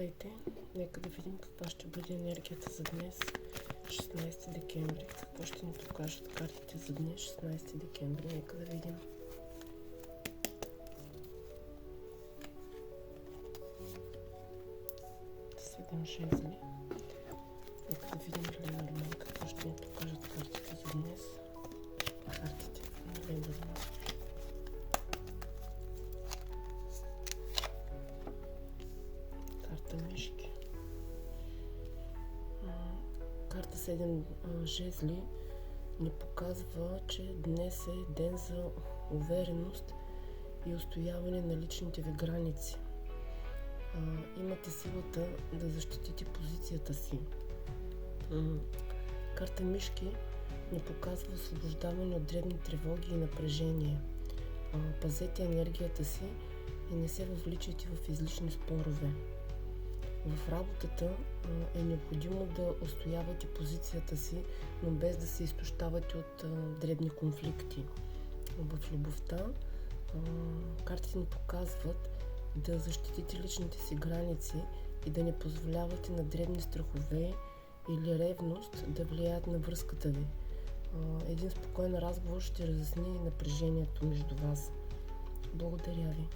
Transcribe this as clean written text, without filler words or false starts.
Здравейте! Нека да видим каква ще бъде енергията за днес, 16 декември. Какво ще ни покажат картите за днес, 16 декември. Нека да видим. Седем жезли. Нека да видим дали е нормално какво ще ни покажат картите за днес. Картите на Новември. Карта мишки. Карта 7 жезли ни показва, че днес е ден за увереност и устояване на личните ви граници. Имате силата да защитите позицията си. Карта мишки ни показва освобождаване от дребни тревоги и напрежение. Пазете енергията си и не се въвличайте в излишни спорове. В работата е необходимо да устоявате позицията си, но без да се изтощавате от дребни конфликти. В любовта картите ни показват да защитите личните си граници и да не позволявате на дребни страхове или ревност да влияят на връзката ви. Един спокоен разговор ще разясни напрежението между вас. Благодаря ви!